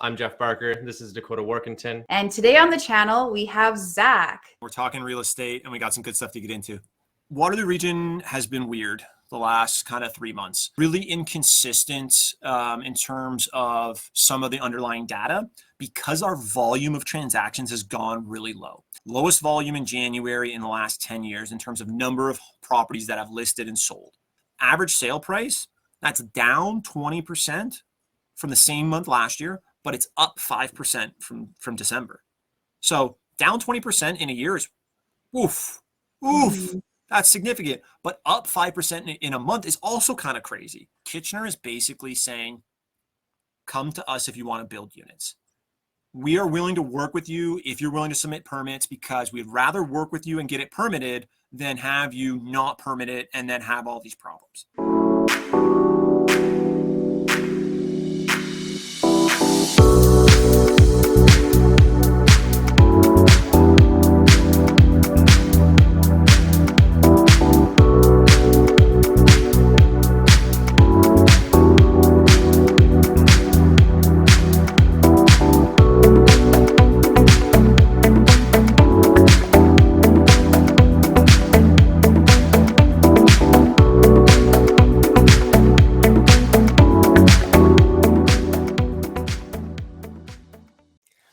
I'm Jeff Barker. This is Dakota Warkentin. And today on the channel, we have Zack. We're talking real estate and we got some good stuff to get into. Waterloo region has been weird the last kind of 3 months. Really inconsistent in terms of some of the underlying data because our volume of transactions has gone really low. Lowest volume in January in the last 10 years in terms of number of properties that have listed and sold. Average sale price, that's down 20% from the same month last year, but it's up 5% from December. So down 20% in a year is oof. That's significant, but up 5% in a month is also kind of crazy. Kitchener is basically saying, come to us if you want to build units. We are willing to work with you if you're willing to submit permits, because we'd rather work with you and get it permitted than have you not permit it and then have all these problems.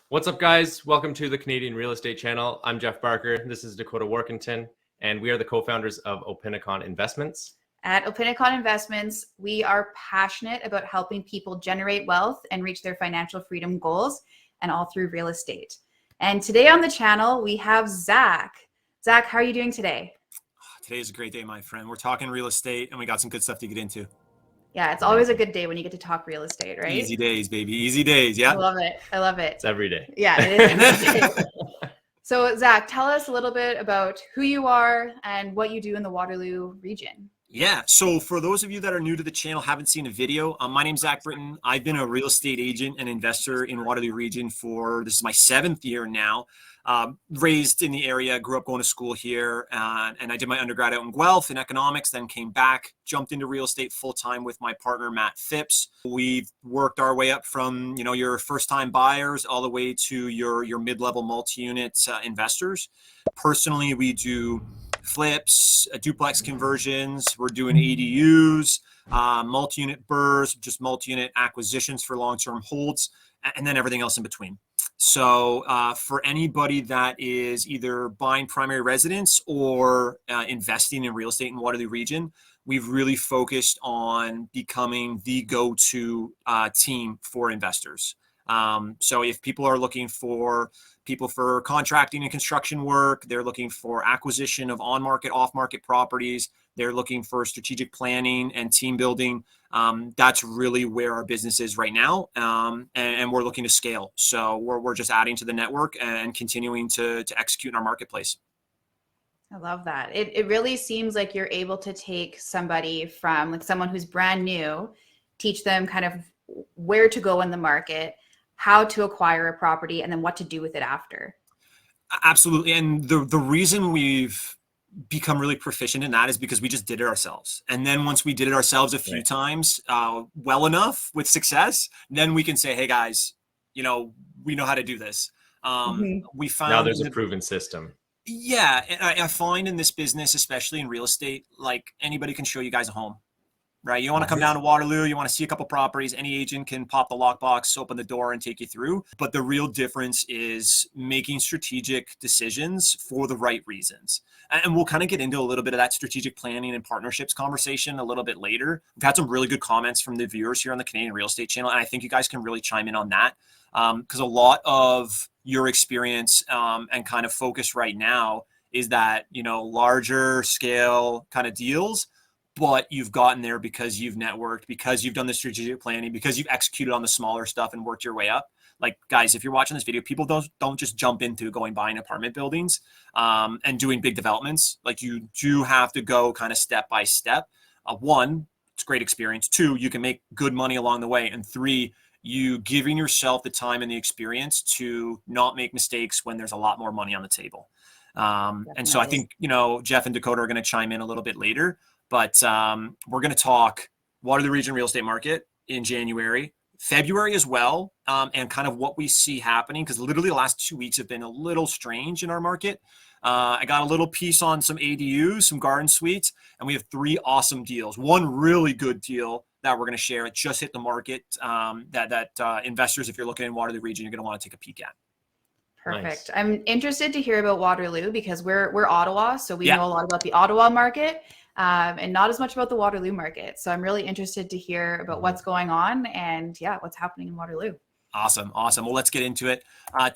What's up, guys? Welcome to the Canadian Real Estate Channel. I'm Jeff Barker. This is Dakota Warkentin, and we are the co-founders of Opinicon Investments. At Opinicon Investments, we are passionate about helping people generate wealth and reach their financial freedom goals, and all through real estate. And today on the channel, we have Zack. Zack, how are you doing today? Today is a great day, my friend. We're talking real estate and we got some good stuff to get into. Yeah, it's always a good day when you get to talk real estate, right? Easy days, baby. Easy days. Yeah. I love it. I love it. It's every day. Yeah, it is every day. So Zack, tell us a little bit about who you are and what you do in the Waterloo region. Yeah. So for those of you that are new to the channel, haven't seen a video, my name's Zack Brittain. I've been a real estate agent and investor in Waterloo region this is my 7th year now. Raised in the area, grew up going to school here, and I did my undergrad out in Guelph in economics, then came back, jumped into real estate full-time with my partner, Matt Phipps. We've worked our way up from, your first-time buyers all the way to your mid-level multi-unit investors. Personally, we do flips, duplex conversions. We're doing ADUs, multi-unit BRRRRs, just multi-unit acquisitions for long-term holds, and then everything else in between. So for anybody that is either buying primary residence or investing in real estate in Waterloo region, we've really focused on becoming the go-to team for investors. So if people are looking for people for contracting and construction work, they're looking for acquisition of on-market, off-market properties, they're looking for strategic planning and team building. That's really where our business is right now, and we're looking to scale. So we're just adding to the network and continuing to execute in our marketplace. I love that. It really seems like you're able to take somebody from like someone who's brand new, teach them kind of where to go in the market, how to acquire a property, and then what to do with it after. Absolutely. And the reason we've become really proficient in that is because we just did it ourselves. And then once we did it ourselves a few times, well enough with success, then we can say, hey guys, we know how to do this. We found now there's a proven system. Yeah. And I find in this business, especially in real estate, like anybody can show you guys a home. Right. You want to come down to Waterloo, you want to see a couple properties, any agent can pop the lockbox, open the door and take you through. But the real difference is making strategic decisions for the right reasons. And we'll kind of get into a little bit of that strategic planning and partnerships conversation a little bit later. We've had some really good comments from the viewers here on the Canadian Real Estate Channel. And I think you guys can really chime in on that because a lot of your experience and kind of focus right now is that, larger scale kind of deals. But you've gotten there because you've networked, because you've done the strategic planning, because you've executed on the smaller stuff and worked your way up. Like, guys, if you're watching this video, people don't just jump into buying apartment buildings and doing big developments. Like, you do have to go kind of step by step. One, it's great experience. Two, you can make good money along the way. And three, you giving yourself the time and the experience to not make mistakes when there's a lot more money on the table. And so I think, Jeff and Dakota are going to chime in a little bit later. But we're going to talk Waterloo region real estate market in January, February as well, and kind of what we see happening, because literally the last 2 weeks have been a little strange in our market. I got a little piece on some ADUs, some garden suites, and we have 3 awesome deals. One really good deal that we're going to share. It just hit the market, that investors, if you're looking in Waterloo region, you're going to want to take a peek at. Perfect. Nice. I'm interested to hear about Waterloo because we're Ottawa, so we Yeah. know a lot about the Ottawa market, and not as much about the Waterloo market. So I'm really interested to hear about what's going on and what's happening in Waterloo. Awesome. Well, let's get into it.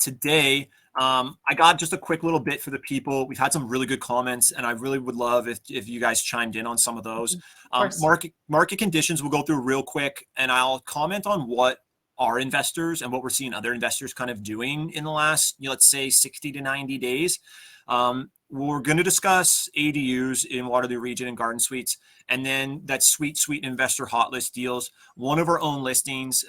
Today, I got just a quick little bit for the people. We've had some really good comments, and I really would love if you guys chimed in on some of those. Market conditions we'll go through real quick, and I'll comment on what our investors and what we're seeing other investors kind of doing in the last, let's say 60 to 90 days. We're going to discuss ADUs in Waterloo region and garden suites, and then that sweet investor hot list deals. One of our own listings,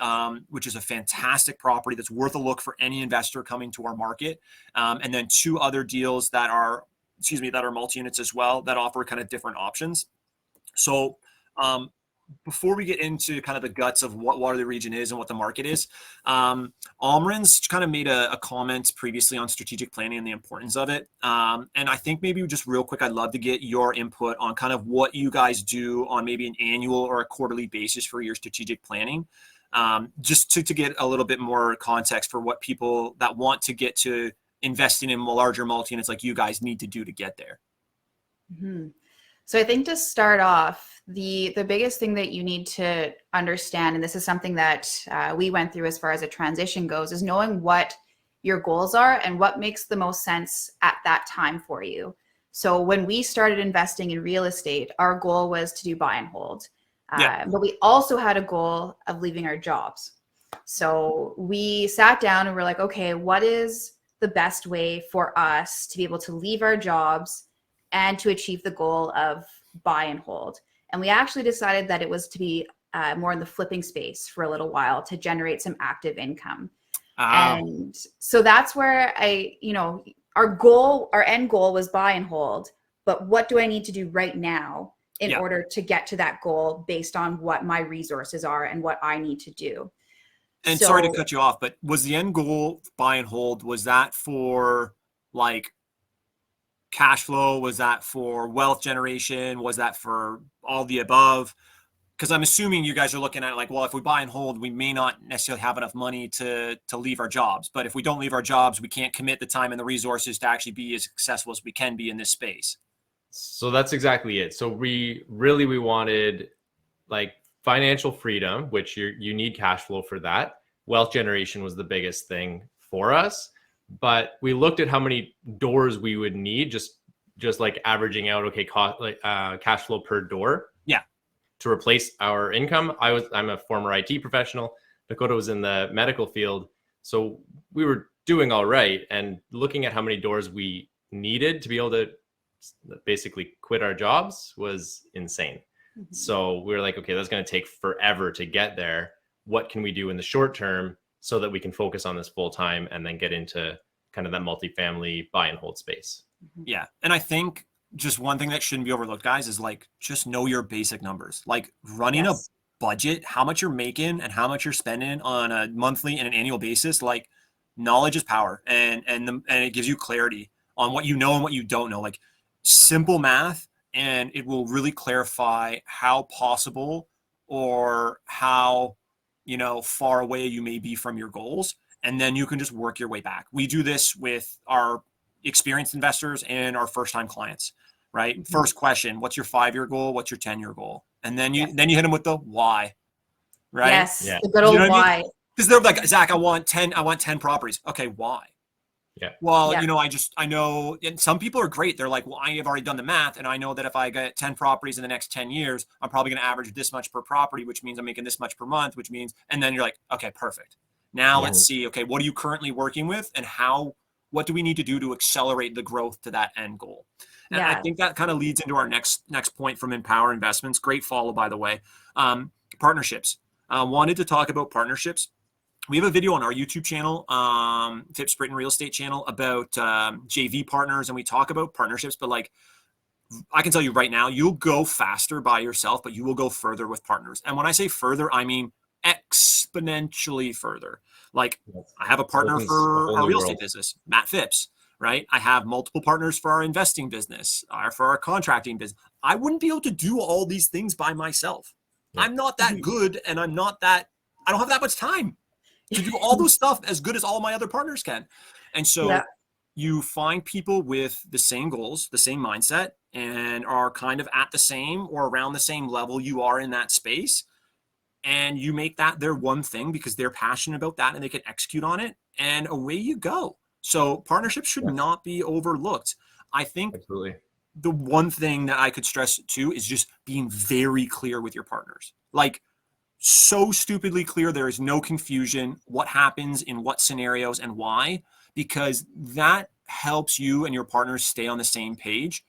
which is a fantastic property that's worth a look for any investor coming to our market. And then 2 other deals that are multi-units as well, that offer kind of different options. So, before we get into kind of the guts of what Waterloo region is and what the market is, Almarin's kind of made a comment previously on strategic planning and the importance of it. And I think maybe just real quick, I'd love to get your input on kind of what you guys do on maybe an annual or a quarterly basis for your strategic planning, just to get a little bit more context for what people that want to get to investing in larger multi-units like you guys need to do to get there. Mm-hmm. So I think to start off, the biggest thing that you need to understand, and this is something that we went through as far as a transition goes, is knowing what your goals are and what makes the most sense at that time for you. So when we started investing in real estate, our goal was to do buy and hold. But we also had a goal of leaving our jobs. So we sat down and we're like, okay, what is the best way for us to be able to leave our jobs and to achieve the goal of buy and hold? And we actually decided that it was to be more in the flipping space for a little while to generate some active income. And so that's where our end goal was buy and hold. But what do I need to do right now in order to get to that goal based on what my resources are and what I need to do? And sorry to cut you off, but was the end goal buy and hold, was that for like cash flow? Was that for wealth generation? Was that for all the above? Because I'm assuming you guys are looking at like, well, if we buy and hold, we may not necessarily have enough money to leave our jobs. But if we don't leave our jobs, we can't commit the time and the resources to actually be as successful as we can be in this space. So that's exactly it. So we wanted like financial freedom, which you need cash flow for that. Wealth generation was the biggest thing for us. But we looked at how many doors we would need, just like averaging out, okay, cost, like cash flow per door. Yeah. To replace our income. I'm a former IT professional. Dakota was in the medical field. So we were doing all right. And looking at how many doors we needed to be able to basically quit our jobs was insane. Mm-hmm. So we were like, okay, that's going to take forever to get there. What can we do in the short term so that we can focus on this full time and then get into kind of that multifamily buy and hold space? Yeah. And I think just one thing that shouldn't be overlooked, guys, is like, just know your basic numbers, like running a budget, how much you're making and how much you're spending on a monthly and an annual basis. Like, knowledge is power, and it gives you clarity on what you know and what you don't know, like simple math. And it will really clarify how possible or how, far away you may be from your goals. And then you can just work your way back. We do this with our experienced investors and our first-time clients, right? Mm-hmm. First question: what's your 5-year goal? What's your 10-year goal? And then you hit them with the why, right? Yes, the good old why. Because they're like, Zach, I want 10 properties. Okay, why? Yeah. Well, I know, and some people are great. They're like, well, I have already done the math, and I know that if I get 10 properties in the next 10 years, I'm probably going to average this much per property, which means I'm making this much per month, which means, and then you're like, okay, perfect. Now let's see, okay, what are you currently working with, and what do we need to do to accelerate the growth to that end goal? And I think that kind of leads into our next point from Empower Investments. Great follow, by the way. Partnerships. Wanted to talk about partnerships. We have a video on our YouTube channel, Phipps Brittain Real Estate channel, about JV partners, and we talk about partnerships. But like, I can tell you right now, you'll go faster by yourself, but you will go further with partners. And when I say further, I mean exponentially further. Like Yes. I have a partner Opens a for whole our new real world. estate business, Matt Phipps, right? I have multiple partners for our investing business, for our contracting business. I wouldn't be able to do all these things by myself. Yeah. I'm not that good, and I don't have that much time to do all those stuff as good as all my other partners can. And so Yeah. you find people with the same goals, the same mindset, and are kind of at the same or around the same level you are in that space. And you make that their one thing because they're passionate about that and they can execute on it, and away you go. So partnerships should Yes. not be overlooked. I think Absolutely. the one thing that I could stress too is just being very clear with your partners. Like so stupidly clear. There is no confusion what happens in what scenarios and why, because that helps you and your partners stay on the same page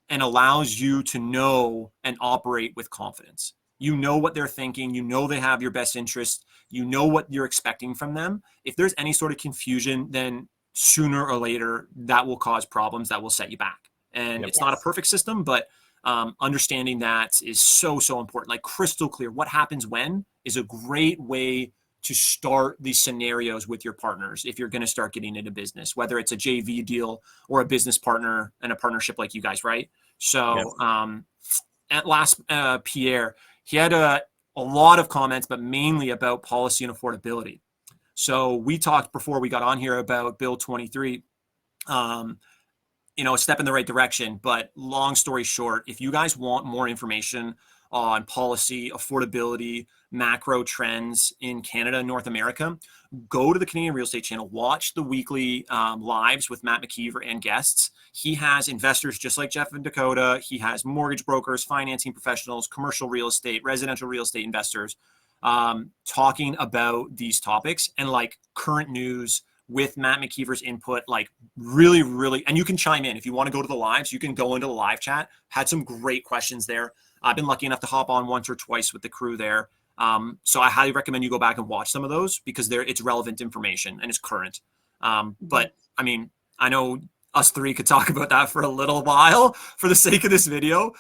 and allows you to know and operate with confidence. You know what they're thinking. You know they have your best interest. You know what you're expecting from them. If there's any sort of confusion, then sooner or later that will cause problems that will set you back. And Yep. it's not a perfect system, but understanding that is so, so important. Like crystal clear what happens when is a great way to start these scenarios with your partners if you're going to start getting into business, whether it's a JV deal or a business partner and a partnership like you guys, right? So Yes. at last, Pierre, he had a lot of comments, but mainly about policy and affordability. So we talked before we got on here about Bill 23, a step in the right direction. But long story short, if you guys want more information on policy, affordability, macro trends in Canada and North America, go to the Canadian Real Estate Channel, watch the weekly lives with Matt McKeever and guests. He has investors just like Jeff and Dakota. He has mortgage brokers, financing professionals, commercial real estate, residential real estate investors talking about these topics and like current news with Matt McKeever's input, like really, really, and you can chime in. If you want to go to the lives, you can go into the live chat. Had some great questions there. I've been lucky enough to hop on once or twice with the crew there. So I highly recommend you go back and watch some of those because it's relevant information and it's current. But I mean, I know us three could talk about that for a little while for the sake of this video.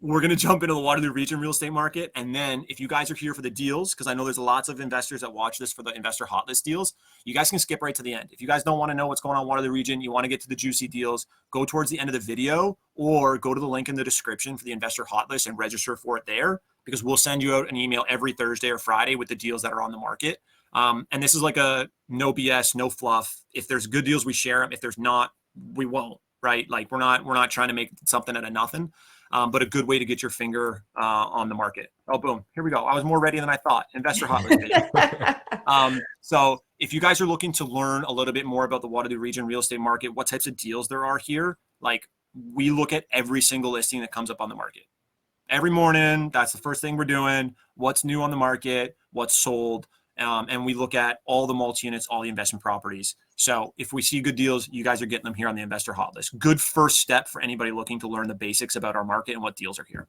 We're going to jump into the Waterloo region real estate market. And then if you guys are here for the deals, because I know there's lots of investors that watch this for the investor hot list deals, you guys can skip right to the end. If you guys don't want to know what's going on in Waterloo region, you want to get to the juicy deals, go towards the end of the video or go to the link in the description for the investor hot list and register for it there, because we'll send you out an email every Thursday or Friday with the deals that are on the market. And this is like a no BS, no fluff. If there's good deals, we share them. If there's not, we won't, right? Like we're not trying to make something out of nothing, but a good way to get your finger on the market. Oh, boom. Here we go. I was more ready than I thought. Investor hot list. So if you guys are looking to learn a little bit more about the Waterloo region real estate market, what types of deals there are here, like we look at every single listing that comes up on the market. Every morning, that's the first thing we're doing. What's new on the market, what's sold. And we look at all the multi-units, all the investment properties. So if we see good deals, you guys are getting them here on the investor hot list. Good first step for anybody looking to learn the basics about our market and what deals are here.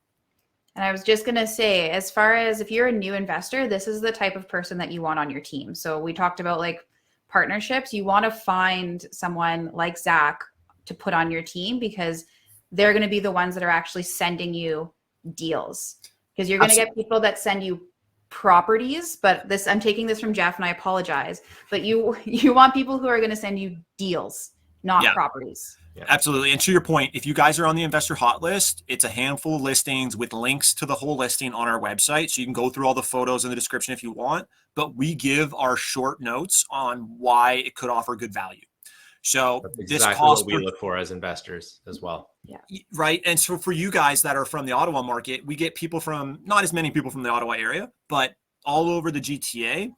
And I was just going to say, as far as if you're a new investor, this is the type of person that you want on your team. So we talked about like partnerships. You want to find someone like Zack to put on your team because they're going to be the ones that are actually sending you deals, because you're going to get people that send you properties, but this, I'm taking this from Jeff and I apologize, but you want people who are going to send you deals, not properties. Yeah. Absolutely. And to your point, if you guys are on the investor hot list, it's a handful of listings with links to the whole listing on our website. So you can go through all the photos in the description if you want, but we give our short notes on why it could offer good value. So that's this exactly cost what we look for as investors as well. Yeah. Right. And so for you guys that are from the Ottawa market, we get people from, not as many people from the Ottawa area, but all over the GTA.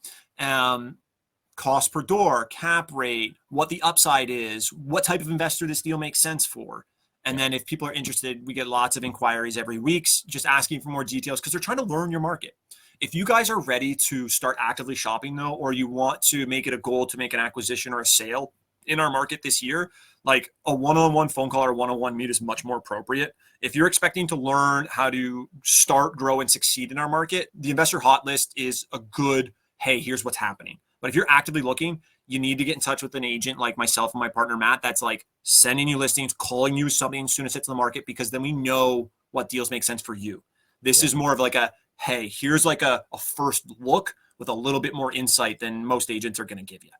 Cost per door, cap rate, what the upside is, what type of investor this deal makes sense for. And then if people are interested, we get lots of inquiries every week, just asking for more details because they're trying to learn your market. If you guys are ready to start actively shopping though, or you want to make it a goal to make an acquisition or a sale in our market this year, like a one-on-one phone call or one-on-one meet is much more appropriate. If you're expecting to learn how to start, grow, and succeed in our market, the investor hot list is a good, hey, here's what's happening. But if you're actively looking, you need to get in touch with an agent like myself and my partner, Matt, that's like sending you listings, calling you something as soon as it's in the market, because then we know what deals make sense for you. This is more of like a, hey, here's like a first look. with a little bit more insight than most agents are going to give you.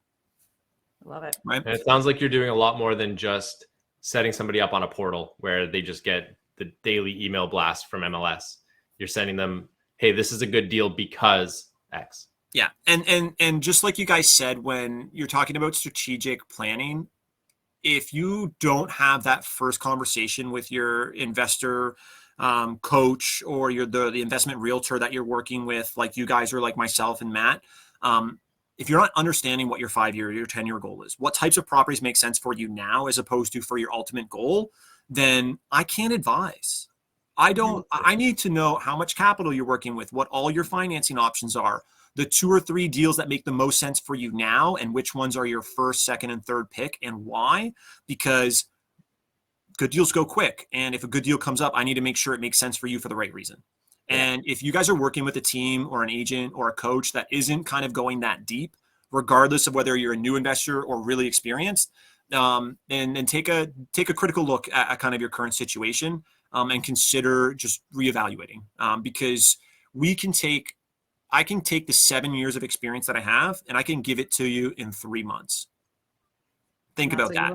Love it. Right. And it sounds like you're doing a lot more than just setting somebody up on a portal where they just get the daily email blast from MLS. You're sending them, hey, this is a good deal because X. Yeah. And just like you guys said, when you're talking about strategic planning, if you don't have that first conversation with your investor coach or the investment realtor that you're working with, like you guys or like myself and Matt, if you're not understanding what your 5-year, your 10-year goal is, what types of properties make sense for you now as opposed to for your ultimate goal, then I can't advise. I need to know how much capital you're working with, what all your financing options are, the 2 or 3 deals that make the most sense for you now, and which ones are your first, second, and third pick and why, because good deals go quick. And if a good deal comes up, I need to make sure it makes sense for you for the right reason. And if you guys are working with a team or an agent or a coach that isn't kind of going that deep, regardless of whether you're a new investor or really experienced, and take a critical look at kind of your current situation and consider just reevaluating, because I can take the 7 years of experience that I have and I can give it to you in 3 months. Think about that.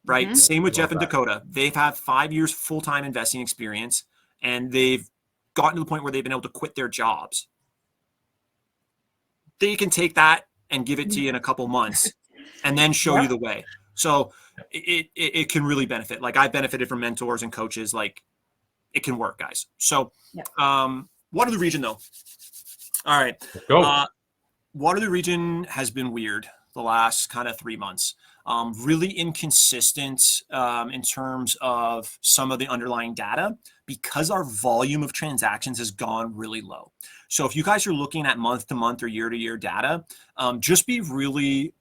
Right. Mm-hmm. Same with Jeff and Dakota. They've had 5 years full-time investing experience, and they've gotten to the point where they've been able to quit their jobs. They can take that and give it to you in a couple months and then show you the way. So it can really benefit. Like, I've benefited from mentors and coaches. Like, it can work, guys. So Waterloo region, though. All right. Waterloo region has been weird the last kind of 3 months. Really inconsistent in terms of some of the underlying data because our volume of transactions has gone really low. So if you guys are looking at month to month or year to year data, just be really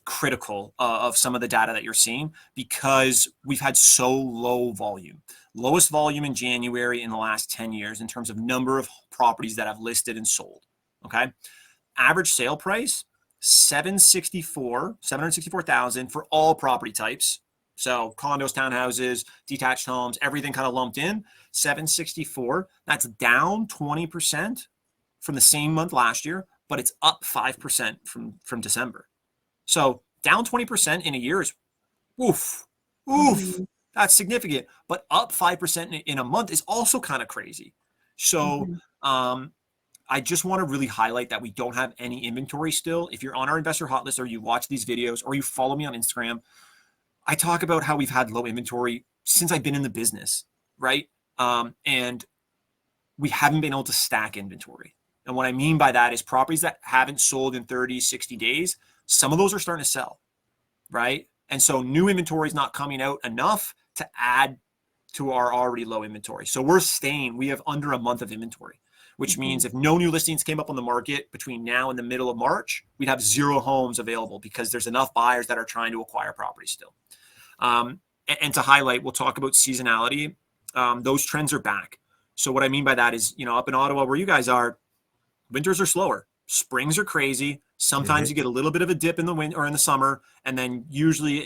critical of some of the data that you're seeing because we've had so low volume. Lowest volume in January in the last 10 years in terms of number of properties that have listed and sold. Okay. Average sale price, $764,000 for all property types. So condos, townhouses, detached homes, everything kind of lumped in, 764. That's down 20% from the same month last year, but it's up 5% from December. So down 20% in a year is oof. That's significant, but up 5% in a month is also kind of crazy. So, I just want to really highlight that we don't have any inventory still. If you're on our investor hot list or you watch these videos or you follow me on Instagram, I talk about how we've had low inventory since I've been in the business, right? And we haven't been able to stack inventory. And what I mean by that is properties that haven't sold in 30, 60 days, some of those are starting to sell, right? And so new inventory is not coming out enough to add to our already low inventory. So we have under a month of inventory, which means if no new listings came up on the market between now and the middle of March, we'd have 0 homes available because there's enough buyers that are trying to acquire property still. And to highlight, we'll talk about seasonality. Those trends are back. So what I mean by that is, up in Ottawa where you guys are, winters are slower. Springs are crazy. Sometimes you get a little bit of a dip in the winter or in the summer, and then usually,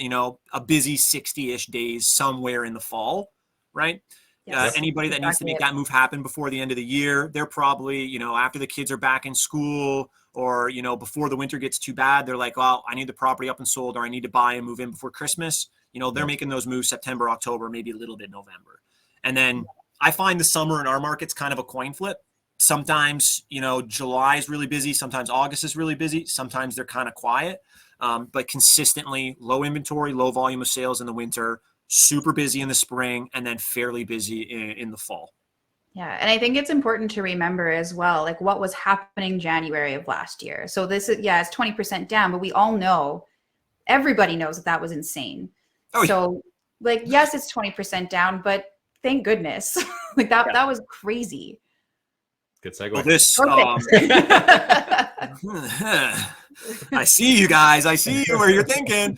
a busy 60-ish days somewhere in the fall, right? Yes. Anybody that needs to make that move happen before the end of the year, they're probably, after the kids are back in school or, before the winter gets too bad, they're like, well, I need the property up and sold, or I need to buy and move in before Christmas. They're making those moves September, October, maybe a little bit November. And then I find the summer in our market's kind of a coin flip. Sometimes, July is really busy. Sometimes August is really busy. Sometimes they're kind of quiet, but consistently low inventory, low volume of sales in the winter, super busy in the spring, and then fairly busy in the fall. Yeah. And I think it's important to remember as well, like what was happening January of last year. So this is, it's 20% down, but we all know, everybody knows that was insane. So yes, it's 20% down, but thank goodness. That was crazy. Good segue. Well, I see you guys. I see where you're thinking.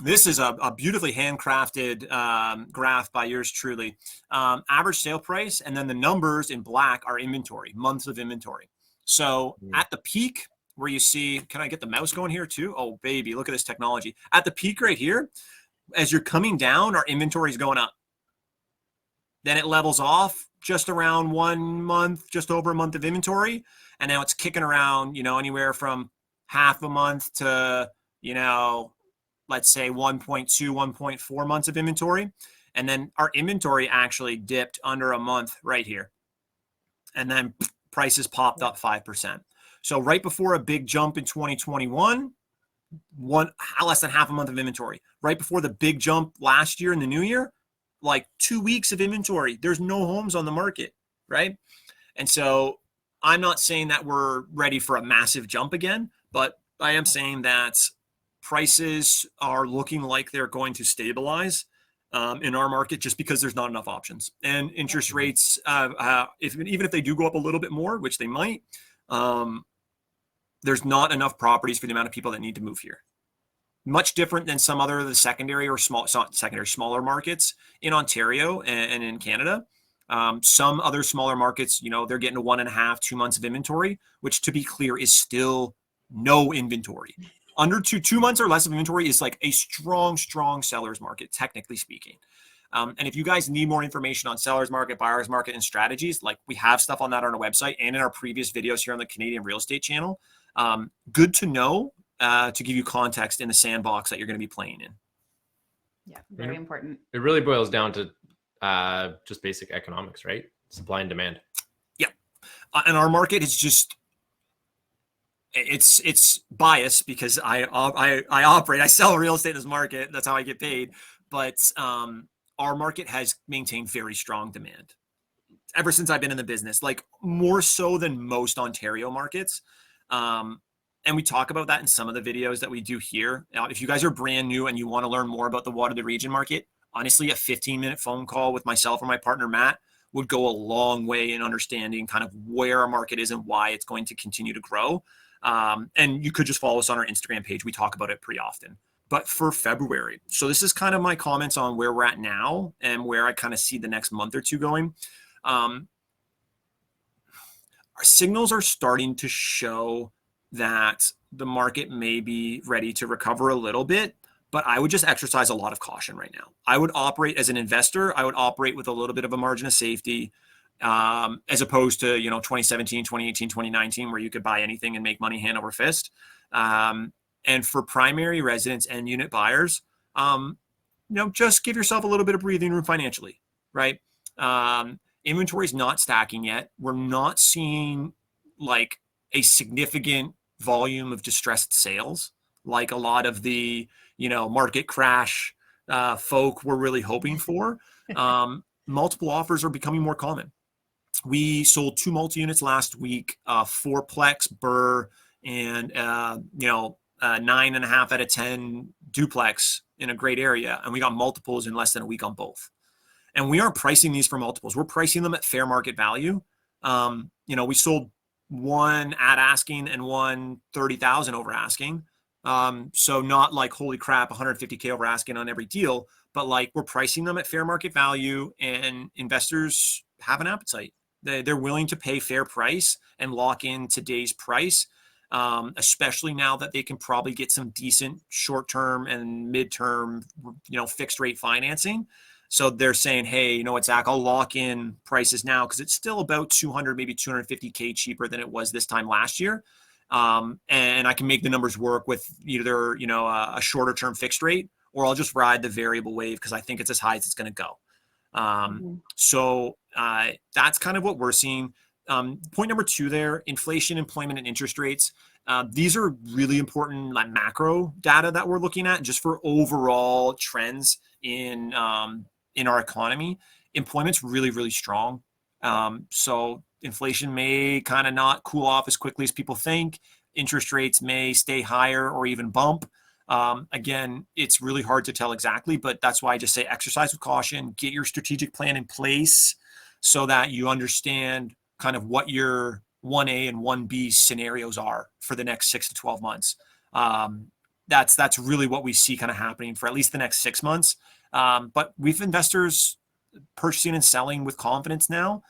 This is a beautifully handcrafted graph by yours truly. Average sale price, and then the numbers in black are inventory, months of inventory. So at the peak where you see, can I get the mouse going here too? Oh, baby, look at this technology. At the peak right here, as you're coming down, our inventory is going up. Then it levels off just around 1 month, just over a month of inventory. And now it's kicking around, anywhere from half a month to, let's say 1.2, 1.4 months of inventory. And then our inventory actually dipped under a month right here. And then prices popped up 5%. So right before a big jump in 2021, less than half a month of inventory. Right before the big jump last year in the new year, like 2 weeks of inventory. There's no homes on the market, right? And so I'm not saying that we're ready for a massive jump again, but I am saying that prices are looking like they're going to stabilize in our market just because there's not enough options. And interest rates, even if they do go up a little bit more, which they might, there's not enough properties for the amount of people that need to move here. Much different than some other of the smaller markets in Ontario and in Canada. Some other smaller markets, they're getting to 1.5, 2 months of inventory, which, to be clear, is still no inventory. Under two months or less of inventory is like a strong seller's market, technically speaking. And if you guys need more information on seller's market, buyer's market, and strategies, like we have stuff on that on our website and in our previous videos here on the Canadian Real Estate channel. Good to know to give you context in the sandbox that you're going to be playing in. Yeah, very important. It really boils down to just basic economics, right? Supply and demand. Yeah. And our market is just, it's biased because I sell real estate in this market. That's how I get paid. But our market has maintained very strong demand ever since I've been in the business, like more so than most Ontario markets. And we talk about that in some of the videos that we do here. Now, if you guys are brand new and you want to learn more about the Waterloo region market, honestly, a 15-minute phone call with myself or my partner, Matt, would go a long way in understanding kind of where our market is and why it's going to continue to grow. And you could just follow us on our Instagram page. We talk about it pretty often. But for February, so this is kind of my comments on where we're at now and where I kind of see the next month or two going. Our signals are starting to show that the market may be ready to recover a little bit, but I would just exercise a lot of caution right now. I would operate as an investor. I would operate with a little bit of a margin of safety, as opposed to, 2017, 2018, 2019, where you could buy anything and make money hand over fist. And for primary residents and unit buyers, just give yourself a little bit of breathing room financially, right? Inventory is not stacking yet. We're not seeing like a significant volume of distressed sales, like a lot of the, market crash folk were really hoping for. Multiple offers are becoming more common. We sold 2 multi-units last week, 4-plex Burr and 9.5 out of 10 duplex in a great area. And we got multiples in less than a week on both. And we aren't pricing these for multiples. We're pricing them at fair market value. We sold one at asking and one 30,000 over asking. So not like, holy crap, 150K over asking on every deal, but like we're pricing them at fair market value, and investors have an appetite. They're willing to pay fair price and lock in today's price, especially now that they can probably get some decent short-term and mid-term, fixed rate financing. So they're saying, hey, you know what, Zach, I'll lock in prices now because it's still about 200, maybe 250K cheaper than it was this time last year. And I can make the numbers work with either, a shorter term fixed rate, or I'll just ride the variable wave because I think it's as high as it's going to go. So that's kind of what we're seeing. Point number 2 there, inflation, employment, and interest rates. These are really important like macro data that we're looking at just for overall trends in our economy. Employment's really, really strong. So inflation may kind of not cool off as quickly as people think. Interest rates may stay higher or even bump. Again, it's really hard to tell exactly, but that's why I just say exercise with caution, get your strategic plan in place so that you understand kind of what your 1A and 1B scenarios are for the next 6 to 12 months. That's really what we see kind of happening for at least the next 6 months. But we've investors purchasing and selling with confidence now,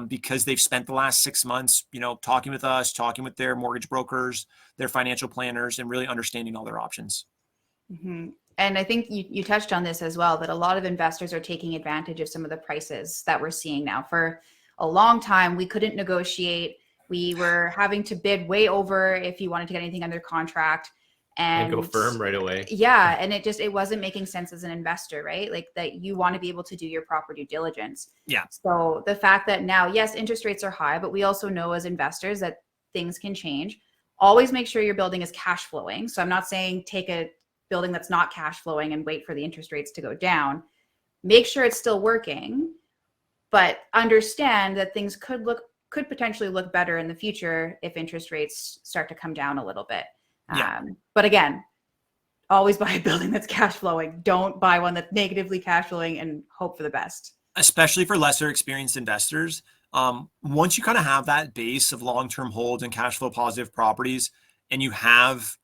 because they've spent the last 6 months, talking with us, talking with their mortgage brokers, their financial planners, and really understanding all their options. Mm-hmm. And I think you touched on this as well, that a lot of investors are taking advantage of some of the prices that we're seeing now. For a long time, we couldn't negotiate. We were having to bid way over if you wanted to get anything under contract. And go firm right away. Yeah. And it wasn't making sense as an investor, right? Like that you want to be able to do your proper due diligence. Yeah. So the fact that now, yes, interest rates are high, but we also know as investors that things can change. Always make sure your building is cash flowing. So I'm not saying take a building that's not cash flowing and wait for the interest rates to go down. Make sure it's still working, but understand that things could potentially look better in the future if interest rates start to come down a little bit. Yeah. But again, always buy a building that's cash flowing. Don't buy one that's negatively cash flowing and hope for the best. Especially for lesser experienced investors. Once you kind of have that base of long-term holds and cash flow positive properties, and you have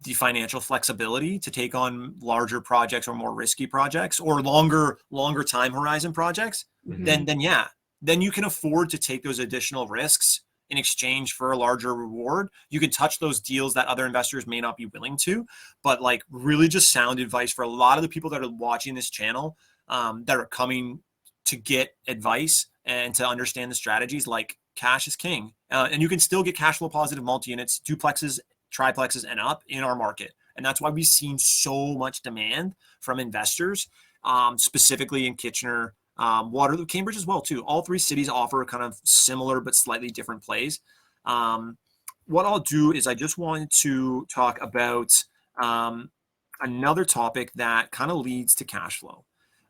the financial flexibility to take on larger projects or more risky projects or longer time horizon projects, then you can afford to take those additional risks in exchange for a larger reward. You can touch those deals that other investors may not be willing to, but like really just sound advice for a lot of the people that are watching this channel, that are coming to get advice and to understand the strategies. Like, cash is king, and you can still get cash flow positive multi-units, duplexes, triplexes, and up in our market. And that's why we've seen so much demand from investors, specifically in Kitchener, Waterloo, Cambridge as well too. All three cities offer kind of similar but slightly different plays. What I'll do is I just wanted to talk about another topic that kind of leads to cash flow,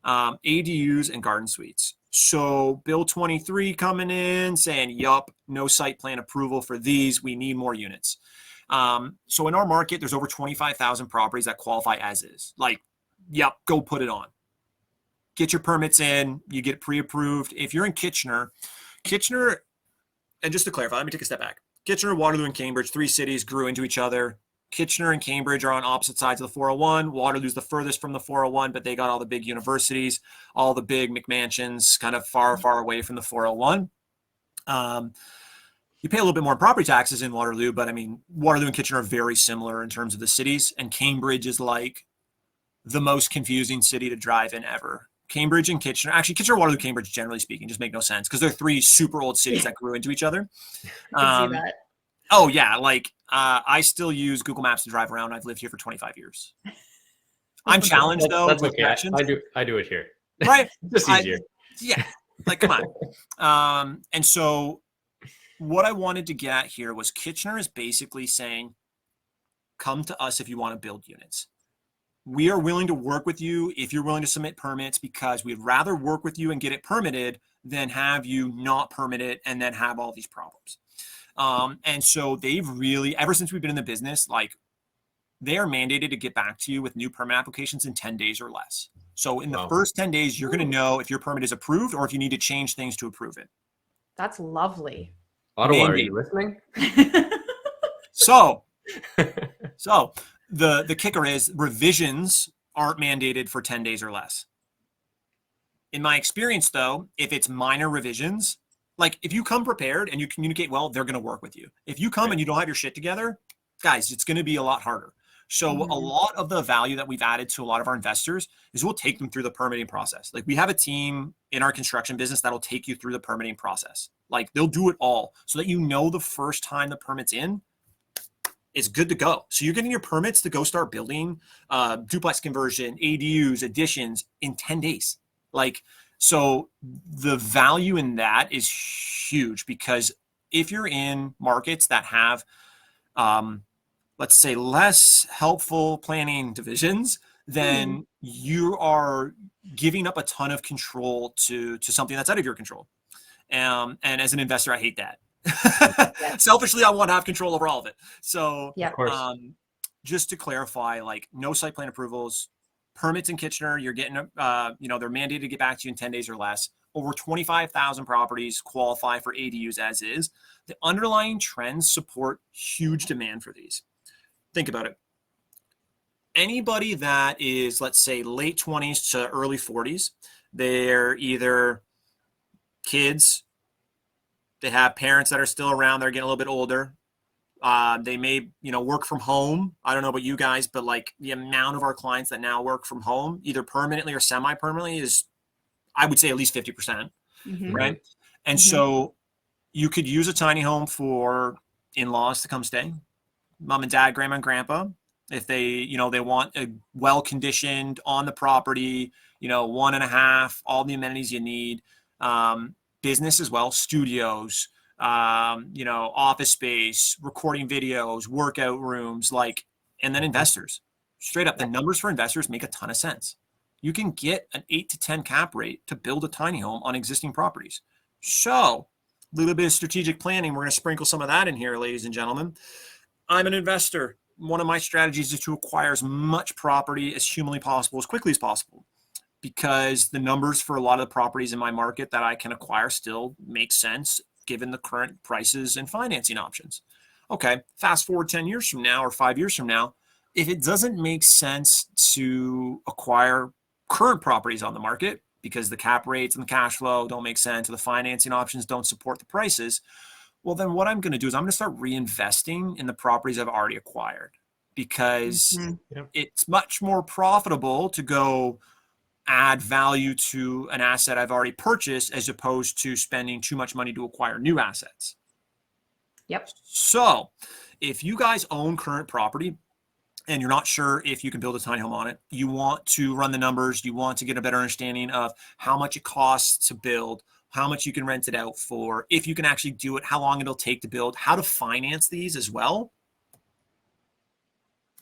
ADUs and garden suites. So Bill 23 coming in saying, yup, no site plan approval for these. We need more units. So in our market, there's over 25,000 properties that qualify as is. Like, yep, go put it on. Get your permits in, you get pre-approved. If you're in Kitchener, and just to clarify, let me take a step back. Kitchener, Waterloo, and Cambridge, three cities grew into each other. Kitchener and Cambridge are on opposite sides of the 401. Waterloo's the furthest from the 401, but they got all the big universities, all the big McMansions, kind of far, far away from the 401. You pay a little bit more in property taxes in Waterloo, but I mean, Waterloo and Kitchener are very similar in terms of the cities, and Cambridge is like the most confusing city to drive in ever. Cambridge and Kitchener, actually Kitchener, Waterloo, Cambridge, generally speaking, just make no sense because they're three super old cities that grew into each other. I can see that. Oh yeah, like I still use Google Maps to drive around. I've lived here for 25 years. I'm challenged though. That's with okay. directions. I do it here. Right. Just easier. Yeah. Like, come on. And so what I wanted to get at here was Kitchener is basically saying, come to us if you want to build units. We are willing to work with you if you're willing to submit permits, because we'd rather work with you and get it permitted than have you not permit it and then have all these problems. And so they've really, ever since we've been in the business, like they are mandated to get back to you with new permit applications in 10 days or less. So in the first 10 days, you're going to know if your permit is approved or if you need to change things to approve it. That's lovely. Ottawa, are you listening? So the kicker is revisions aren't mandated for 10 days or less. In my experience, though, if it's minor revisions, like if you come prepared and you communicate well, they're going to work with you. If you come and you don't have your shit together, guys, it's going to be a lot harder. So a lot of the value that we've added to a lot of our investors is we'll take them through the permitting process. Like we have a team in our construction business that'll take you through the permitting process. Like they'll do it all so that you know the first time the permit's in, it's good to go. So you're getting your permits to go start building duplex conversion, ADUs, additions in 10 days. Like, so the value in that is huge, because if you're in markets that have, let's say, less helpful planning divisions, then you are giving up a ton of control to something that's out of your control. And as an investor, I hate that. Selfishly, I want to have control over all of it. So just to clarify, like no site plan approvals, permits in Kitchener, you're getting, they're mandated to get back to you in 10 days or less. Over 25,000 properties qualify for ADUs as is. The underlying trends support huge demand for these. Think about it. Anybody that is, let's say, late 20s to early 40s, they're either kids, they have parents that are still around, they're getting a little bit older, They may, work from home. I don't know about you guys, but like the amount of our clients that now work from home, either permanently or semi-permanently, is, I would say, at least 50%. Mm-hmm. Right. And Mm-hmm. so you could use a tiny home for in-laws to come stay, mom and dad, grandma and grandpa. If they, they want a well-conditioned on the property, 1.5, all the amenities you need, business as well, studios, office space, recording videos, workout rooms, and then investors. Straight up, the numbers for investors make a ton of sense. You can get an 8 to 10 cap rate to build a tiny home on existing properties. So a little bit of strategic planning. We're going to sprinkle some of that in here, ladies and gentlemen. I'm an investor. One of my strategies is to acquire as much property as humanly possible, as quickly as possible, because the numbers for a lot of the properties in my market that I can acquire still make sense given the current prices and financing options. Okay, fast forward 10 years from now or 5 years from now, if it doesn't make sense to acquire current properties on the market because the cap rates and the cash flow don't make sense or the financing options don't support the prices, well, then what I'm going to do is I'm going to start reinvesting in the properties I've already acquired, because it's much more profitable to go add value to an asset I've already purchased as opposed to spending too much money to acquire new assets. Yep. So if you guys own current property and you're not sure if you can build a tiny home on it, you want to run the numbers, you want to get a better understanding of how much it costs to build, how much you can rent it out for, if you can actually do it, how long it'll take to build, how to finance these as well,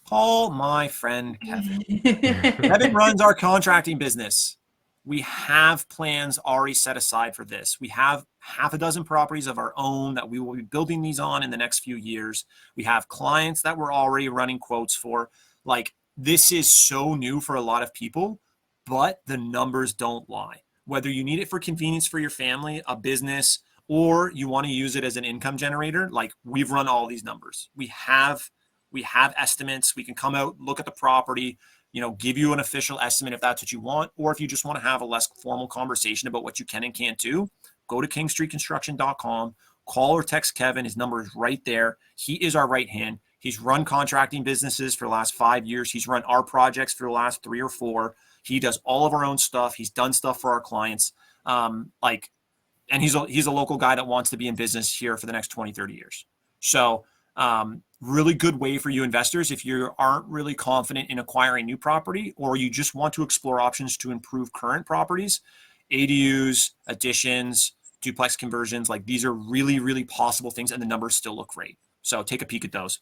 call my friend Kevin. Kevin runs our contracting business. We have plans already set aside for this. We have half a dozen properties of our own that we will be building these on in the next few years. We have clients that we're already running quotes for. This is so new for a lot of people, but the numbers don't lie. Whether you need it for convenience for your family, a business, or you want to use it as an income generator, we've run all these numbers. We have estimates. We can come out, look at the property, give you an official estimate if that's what you want, or if you just want to have a less formal conversation about what you can and can't do, go to kingstreetconstruction.com, call or text Kevin. His number is right there. He is our right hand. He's run contracting businesses for the last 5 years. He's run our projects for the last 3 or 4. He does all of our own stuff. He's done stuff for our clients. And he's a local guy that wants to be in business here for the next 20, 30 years. So really good way for you investors if you aren't really confident in acquiring new property, or you just want to explore options to improve current properties, ADUs, additions, duplex conversions. These are really, really possible things, and the numbers still look great. So take a peek at those.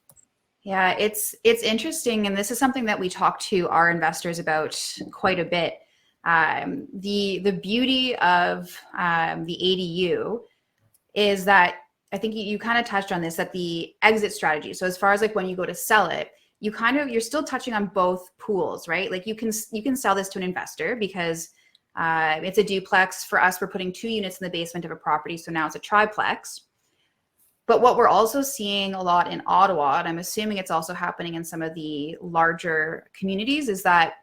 Yeah, it's interesting, and this is something that we talk to our investors about quite a bit. The beauty of the ADU is that, I think you kind of touched on this, that the exit strategy. So as far as when you go to sell it, you're still touching on both pools, right? You can sell this to an investor because it's a duplex. For us, we're putting 2 units in the basement of a property, so now it's a triplex. But what we're also seeing a lot in Ottawa, and I'm assuming it's also happening in some of the larger communities, is that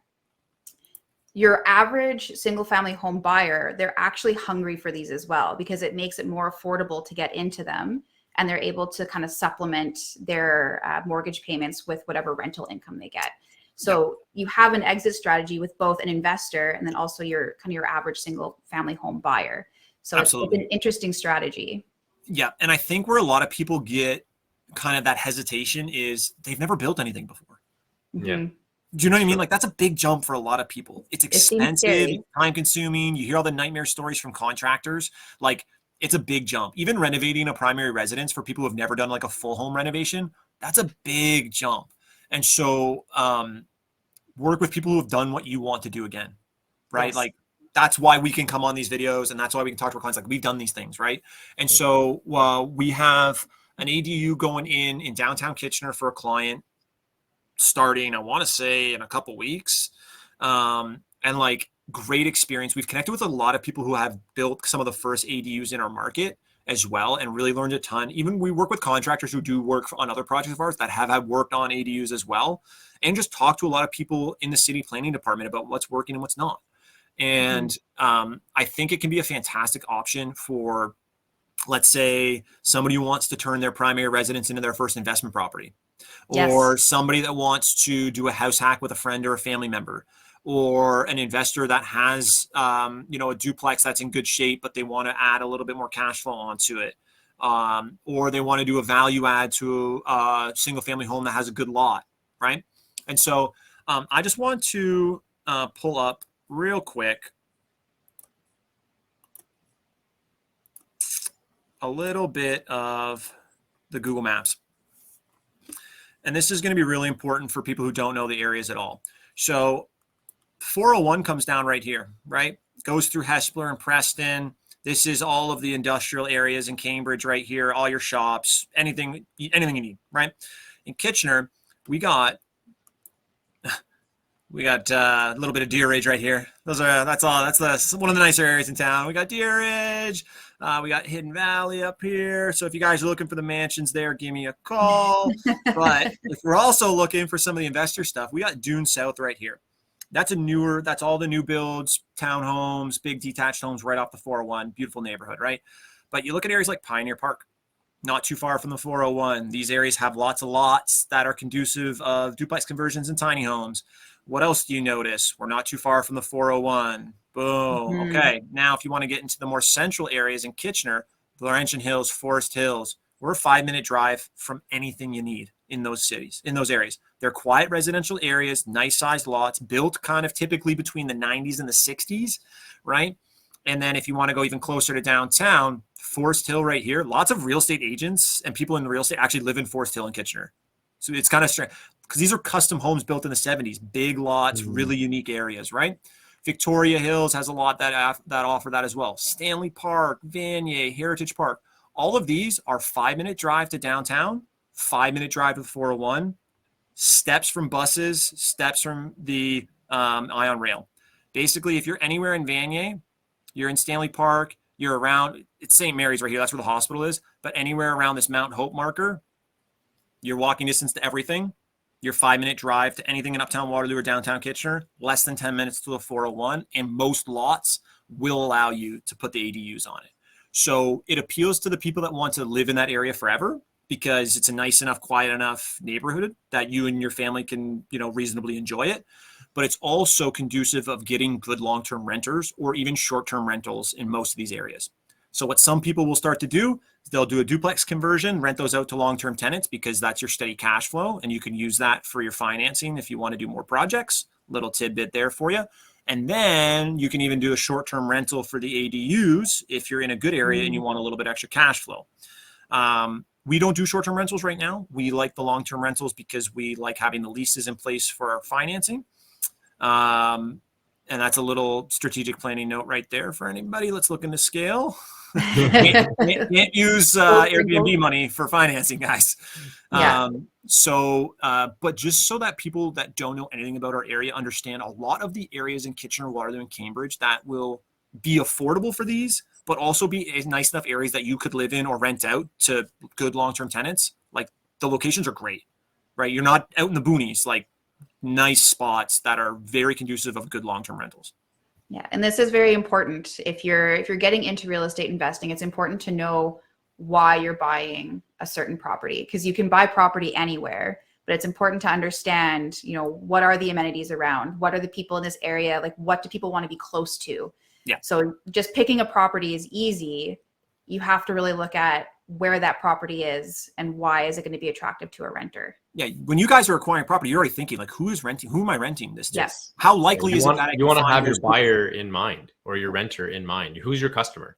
your average single family home buyer, they're actually hungry for these as well, because it makes it more affordable to get into them, and they're able to kind of supplement their mortgage payments with whatever rental income they get. So you have an exit strategy with both an investor and then also your average single family home buyer. So it's an interesting strategy. Yeah. And I think where a lot of people get kind of that hesitation is they've never built anything before. Yeah. Mm-hmm. Do you know what I mean? That's a big jump for a lot of people. It's expensive, time consuming. You hear all the nightmare stories from contractors. It's a big jump. Even renovating a primary residence for people who have never done a full home renovation, that's a big jump. And so work with people who have done what you want to do again, right? Yes. That's why we can come on these videos, and that's why we can talk to our clients. We've done these things, right? And so we have an ADU going in downtown Kitchener for a client starting, I want to say, in a couple weeks. And great experience. We've connected with a lot of people who have built some of the first ADUs in our market as well, and really learned a ton. Even we work with contractors who do work on other projects of ours that have worked on ADUs as well, and just talk to a lot of people in the city planning department about what's working and what's not. And I think it can be a fantastic option for let's say somebody who wants to turn their primary residence into their first investment property, Yes. or somebody that wants to do a house hack with a friend or a family member, or an investor that has, you know, a duplex that's in good shape, but they want to add a little bit more cash flow onto it. Or they want to do a value add to a single family home that has a good lot, right? And so I just want to pull up real quick a little bit of the Google Maps. And this is going to be really important for people who don't know the areas at all. So 401 comes down right here, right? Goes through Hespeler and Preston. This is all of the industrial areas in Cambridge right here, all your shops, anything you need, right? In Kitchener, we got a little bit of Deer Ridge right here. That's one of the nicer areas in town. We got Deer Ridge. We got Hidden Valley up here. So if you guys are looking for the mansions there, give me a call. But if we're also looking for some of the investor stuff, we got Dune South right here. That's all the new builds, townhomes, big detached homes right off the 401. Beautiful neighborhood, right? But you look at areas like Pioneer Park, not too far from the 401. These areas have lots of lots that are conducive of duplex conversions and tiny homes. What else do you notice? We're not too far from the 401. Boom. Mhm. Okay. Now, if you want to get into the more central areas in Kitchener, Laurentian Hills, Forest Hills, we're a 5-minute drive from anything you need in those cities, in those areas. They're quiet residential areas, nice sized lots, built kind of typically between the 90s and the 60s, right? And then if you want to go even closer to downtown, Forest Hill right here, lots of real estate agents and people in the real estate actually live in Forest Hill and Kitchener. So it's kind of strange because these are custom homes built in the 70s, big lots, really unique areas, right? Victoria Hills has a lot that offer that as well. Stanley Park, Vanier, Heritage Park. All of these are 5-minute drive to downtown, 5-minute drive to the 401, steps from buses, steps from the Ion Rail. Basically, if you're anywhere in Vanier, you're in Stanley Park, you're around, it's St. Mary's right here, that's where the hospital is, but anywhere around this Mount Hope marker, you're walking distance to everything. Your 5-minute drive to anything in Uptown Waterloo or downtown Kitchener, less than 10 minutes to the 401, and most lots will allow you to put the ADUs on it. So it appeals to the people that want to live in that area forever because it's a nice enough, quiet enough neighborhood that you and your family can, you know, reasonably enjoy it. But it's also conducive of getting good long-term renters or even short-term rentals in most of these areas. So what some people will start to do, they'll do a duplex conversion, rent those out to long-term tenants because that's your steady cash flow. And you can use that for your financing if you want to do more projects. Little tidbit there for you. And then you can even do a short-term rental for the ADUs if you're in a good area and you want a little bit extra cash flow. We don't do short-term rentals right now. We like the long-term rentals because we like having the leases in place for our financing. And that's a little strategic planning note right there for anybody. Let's look into scale. can't use Airbnb money for financing, guys. Yeah. But just so that people that don't know anything about our area understand, a lot of the areas in Kitchener, Waterloo, and Cambridge that will be affordable for these, but also be nice enough areas that you could live in or rent out to good long-term tenants. Like the locations are great, right? You're not out in the boonies, like nice spots that are very conducive of good long-term rentals. Yeah, and this is very important. If you're getting into real estate investing, it's important to know why you're buying a certain property, because you can buy property anywhere, but it's important to understand, you know, what are the amenities around? What are the people in this area? Like, what do people want to be close to? Yeah. So just picking a property is easy. You have to really look at where that property is and why is it going to be attractive to a renter. Yeah, when you guys are acquiring property, you're already thinking like, who is renting? Who am I renting this to? Yes. How likely is it that you want to have your buyer in mind or your renter in mind? Who's your customer?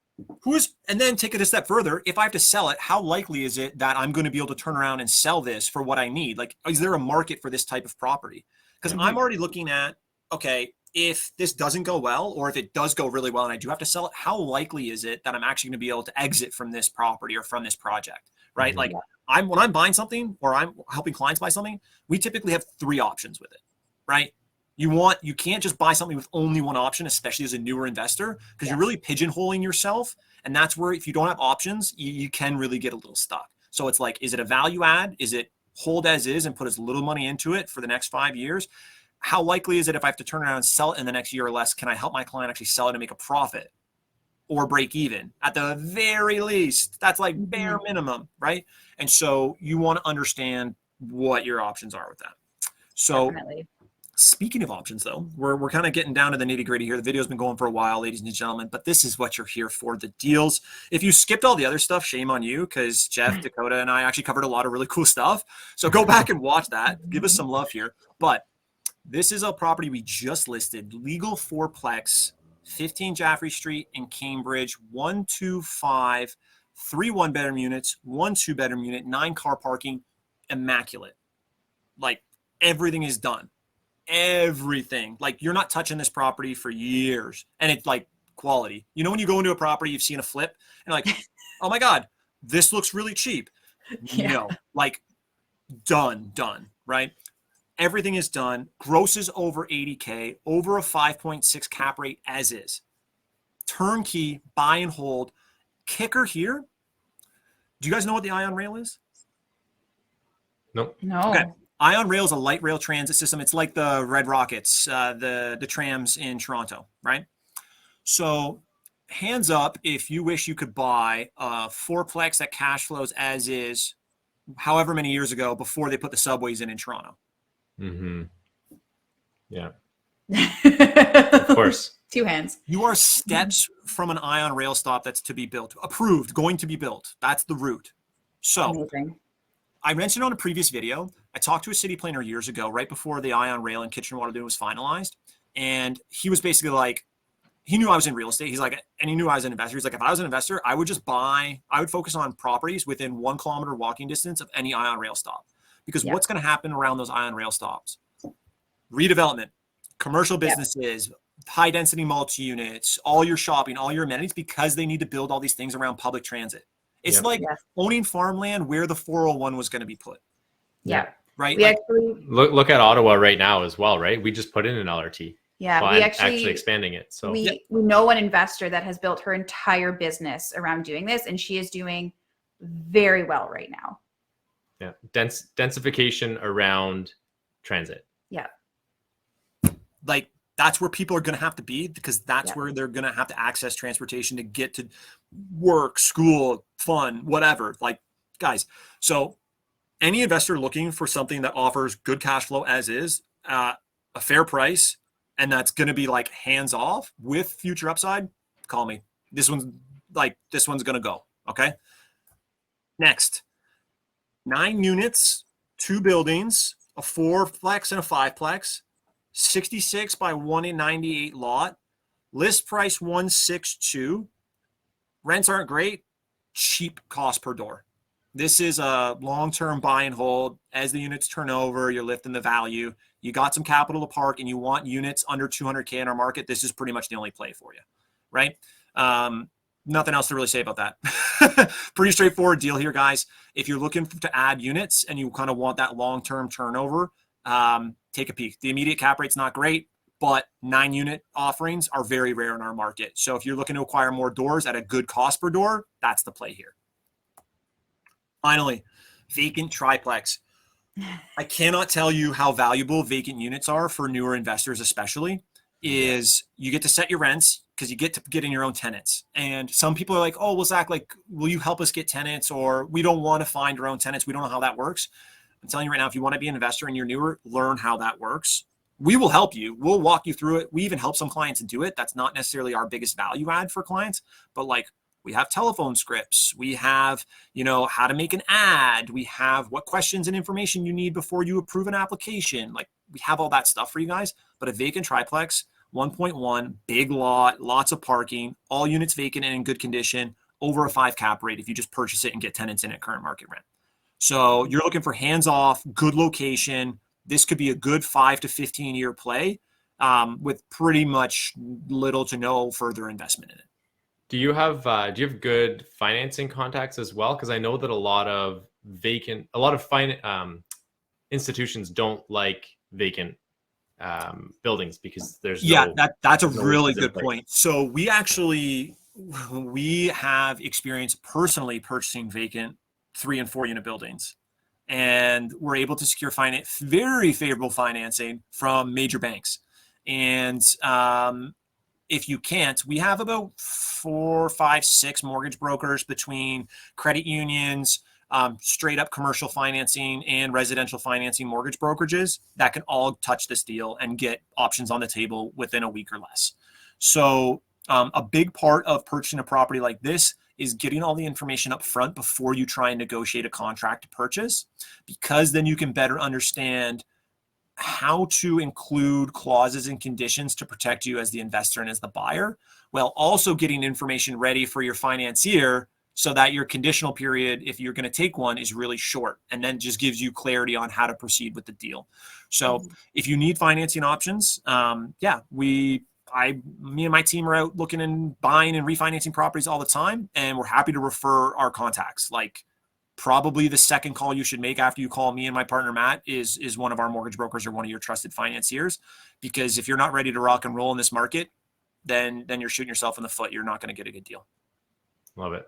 And then take it a step further. If I have to sell it, how likely is it that I'm going to be able to turn around and sell this for what I need? Like, is there a market for this type of property? Because I'm already looking at, okay, if this doesn't go well, or if it does go really well and I do have to sell it, how likely is it that I'm actually going to be able to exit from this property or from this project, right? Like when I'm buying something or I'm helping clients buy something, we typically have 3 options with it, right? You can't just buy something with only one option, especially as a newer investor, because you're really pigeonholing yourself. And that's where, if you don't have options, you can really get a little stuck. So it's like, is it a value add? Is it hold as is and put as little money into it for the next 5 years? How likely is it if I have to turn around and sell it in the next year or less, can I help my client actually sell it and make a profit? or break even at the very least. That's like bare minimum, right? And so you want to understand what your options are with that. So Definitely. speaking of options, though, we're kind of getting down to the nitty gritty here. The video's been going for a while, ladies and gentlemen, but this is what you're here for, the deals. If you skipped all the other stuff, shame on you, because Jeff, Dakota, and I actually covered a lot of really cool stuff. So go back and watch that. Give us some love here. But this is a property we just listed, legal fourplex, 15 Jaffrey Street in Cambridge, 125, 3 one-bedroom units, 1 two-bedroom unit, 9 car parking, immaculate. Like, everything is done. Everything. Like, you're not touching this property for years, and it's like quality. You know, when you go into a property, you've seen a flip and like, oh my God, this looks really cheap. Yeah. No, like done, right? Everything is done. Grosses over 80K, over a 5.6 cap rate as is. Turnkey, buy and hold. Kicker here. Do you guys know what the Ion Rail is? Nope. No. Okay. Ion Rail is a light rail transit system. It's like the Red Rockets, the trams in Toronto, right? So hands up if you wish you could buy a fourplex that cash flows as is, however many years ago before they put the subways in Toronto. Mm-hmm. Yeah. Of course. 2 hands. You are steps from an Ion Rail stop that's to be built, approved, going to be built. That's the route. So Amazing. I mentioned on a previous video, I talked to a city planner years ago, right before the Ion Rail in Kitchener-Waterloo was finalized. And he was basically like, he knew I was in real estate. He's like, and he knew I was an investor. He's like, if I was an investor, I would just I would focus on properties within 1 kilometer walking distance of any Ion Rail stop. Because what's going to happen around those Ion Rail stops? Redevelopment, commercial businesses, high density multi-units, all your shopping, all your amenities, because they need to build all these things around public transit. It's like owning farmland where the 401 was going to be put. Yeah. Right. We like, actually look at Ottawa right now as well, right? We just put in an LRT. Yeah, Well, we I'm actually expanding it. So we know an investor that has built her entire business around doing this, and she is doing very well right now. Yeah, densification around transit. Yeah. Like, that's where people are going to have to be, because that's where they're going to have to access transportation to get to work, school, fun, whatever. Like, guys, so any investor looking for something that offers good cash flow as is, a fair price, and that's going to be like hands off with future upside, call me. This one's going to go. Okay. Next, 9 units, 2 buildings, a 4-plex and a 5-plex, 66 by 198 lot, list price 162. Rents aren't great, cheap cost per door. This is a long-term buy and hold. As the units turn over, you're lifting the value. You got some capital to park and you want units under 200K in our market. This is pretty much the only play for you, right? Nothing else to really say about that. Pretty straightforward deal here, guys. If you're looking to add units and you kind of want that long-term turnover, take a peek. The immediate cap rate's not great, but 9-unit offerings are very rare in our market. So if you're looking to acquire more doors at a good cost per door, that's the play here. Finally, vacant triplex. I cannot tell you how valuable vacant units are for newer investors, especially. Is you get to set your rents because you get to get in your own tenants. And some people are like, oh, well, Zach, like, will you help us get tenants? Or we don't want to find our own tenants. We don't know how that works. I'm telling you right now, if you want to be an investor and you're newer, learn how that works. We will help you. We'll walk you through it. We even help some clients do it. That's not necessarily our biggest value add for clients, but like, we have telephone scripts. We have, how to make an ad. We have what questions and information you need before you approve an application. Like, we have all that stuff for you guys. But a vacant triplex, 1.1, big lot, lots of parking, all units vacant and in good condition, over a 5 cap rate if you just purchase it and get tenants in at current market rent. So you're looking for hands-off, good location. This could be a good 5 to 15-year play with pretty much little to no further investment in it. Do you have good financing contacts as well? Because I know that a lot of institutions don't like vacant buildings because there's that's a really good point. So we have experience personally purchasing vacant 3 and 4 unit buildings, and we're able to secure very favorable financing from major banks. And if you can't, we have about 4, 5, 6 mortgage brokers between credit unions, straight up commercial financing and residential financing mortgage brokerages that can all touch this deal and get options on the table within a week or less. So a big part of purchasing a property like this is getting all the information up front before you try and negotiate a contract to purchase, because then you can better understand how to include clauses and conditions to protect you as the investor and as the buyer, while also getting information ready for your financier so that your conditional period, if you're going to take one, is really short, and then just gives you clarity on how to proceed with the deal. So if you need financing options, me and my team are out looking and buying and refinancing properties all the time, and we're happy to refer our contacts. Like, probably the second call you should make after you call me and my partner Matt is one of our mortgage brokers or one of your trusted financiers, because if you're not ready to rock and roll in this market, then you're shooting yourself in the foot. You're not going to get a good deal. Love it.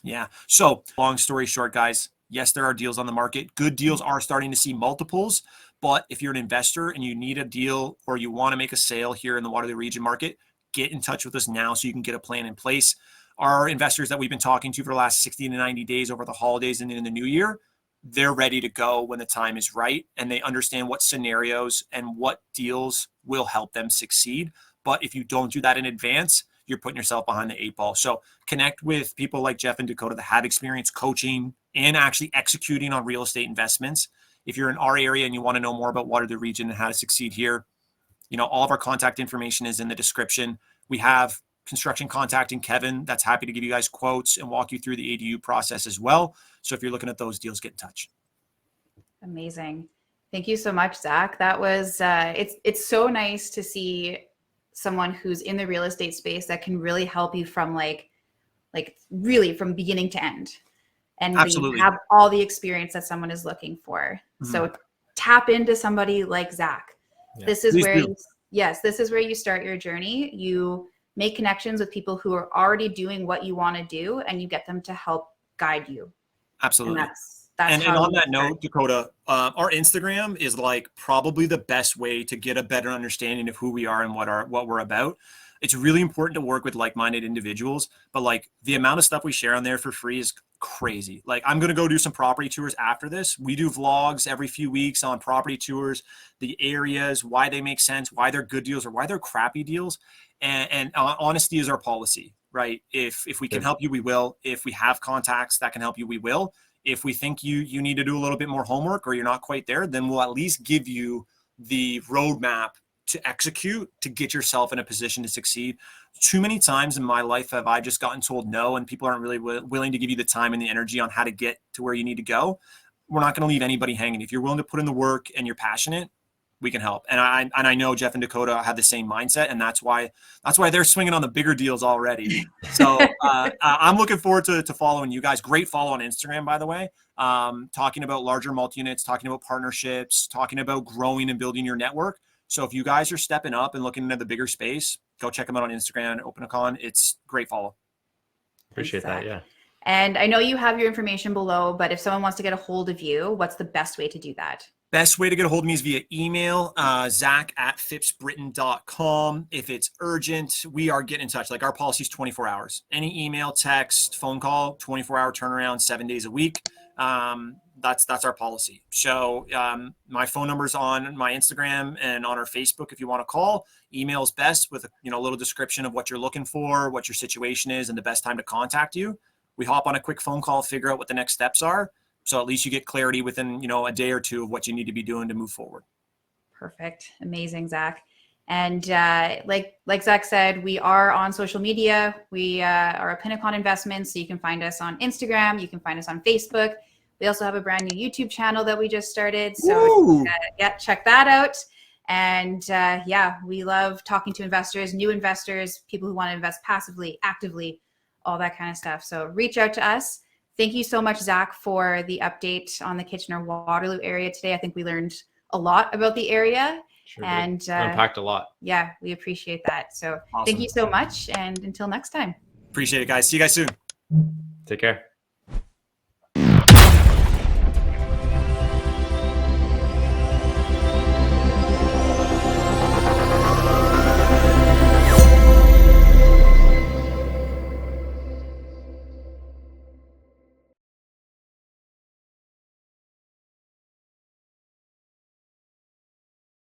Yeah. So long story short, guys, yes, there are deals on the market. Good deals are starting to see multiples. But if you're an investor and you need a deal or you want to make a sale here in the Waterloo region market, get in touch with us now so you can get a plan in place. Our investors that we've been talking to for the last 60 to 90 days over the holidays and in the new year, they're ready to go when the time is right, and they understand what scenarios and what deals will help them succeed. But if you don't do that in advance, you're putting yourself behind the 8 ball. So connect with people like Jeff and Dakota that have experience coaching and actually executing on real estate investments. If you're in our area and you want to know more about Waterloo region and how to succeed here, all of our contact information is in the description. We have construction contacting Kevin that's happy to give you guys quotes and walk you through the ADU process as well. So if you're looking at those deals, get in touch. Amazing. Thank you so much, Zach. That was, it's so nice to see someone who's in the real estate space that can really help you from like really from beginning to end, and Absolutely have all the experience that someone is looking for. Mm-hmm. So tap into somebody like Zach. Yeah. This is where this is where you start your journey. You make connections with people who are already doing what you want to do, and you get them to help guide you. Absolutely. And that's and on that note, Dakota, our Instagram is like probably the best way to get a better understanding of who we are and what we're about. It's really important to work with like-minded individuals, but like the amount of stuff we share on there for free is crazy. Like, I'm going to go do some property tours after this. We do vlogs every few weeks on property tours, the areas, why they make sense, why they're good deals or why they're crappy deals. And honesty is our policy, right? If we can help you, we will. If we have contacts that can help you, we will. If we think you need to do a little bit more homework or you're not quite there, then we'll at least give you the roadmap to execute to get yourself in a position to succeed. Too many times in my life have I just gotten told no, and people aren't really willing to give you the time and the energy on how to get to where you need to go. We're not going to leave anybody hanging. If you're willing to put in the work and you're passionate, we can help. And I know Jeff and Dakota have the same mindset, and that's why they're swinging on the bigger deals already. So I'm looking forward to following you guys. Great follow on Instagram, by the way. Talking about larger multi-units, talking about partnerships, talking about growing and building your network. So if you guys are stepping up and looking into the bigger space, go check them out on Instagram, Opinicon. It's great follow. Appreciate that. Yeah. And I know you have your information below, but if someone wants to get a hold of you, what's the best way to do that? Best way to get a hold of me is via email, zach@phippsbrittain.com. If it's urgent, we are getting in touch. Like, our policy is 24 hours. Any email, text, phone call, 24-hour turnaround, 7 days a week. That's our policy. So my phone number's on my Instagram and on our Facebook if you want to call. Email is best with a little description of what you're looking for, what your situation is, and the best time to contact you. We hop on a quick phone call, figure out what the next steps are. So at least you get clarity within, a day or two of what you need to be doing to move forward. Perfect. Amazing, Zach. And like Zach said, we are on social media. We are Opinicon Investments. So you can find us on Instagram. You can find us on Facebook. We also have a brand new YouTube channel that we just started. So check that out. And we love talking to investors, new investors, people who want to invest passively, actively, all that kind of stuff. So reach out to us. Thank you so much, Zach, for the update on the Kitchener-Waterloo area today. I think we learned a lot about the area. Sure and unpacked a lot. Yeah, we appreciate that. So Awesome. Thank you so much. And until next time. Appreciate it, guys. See you guys soon. Take care.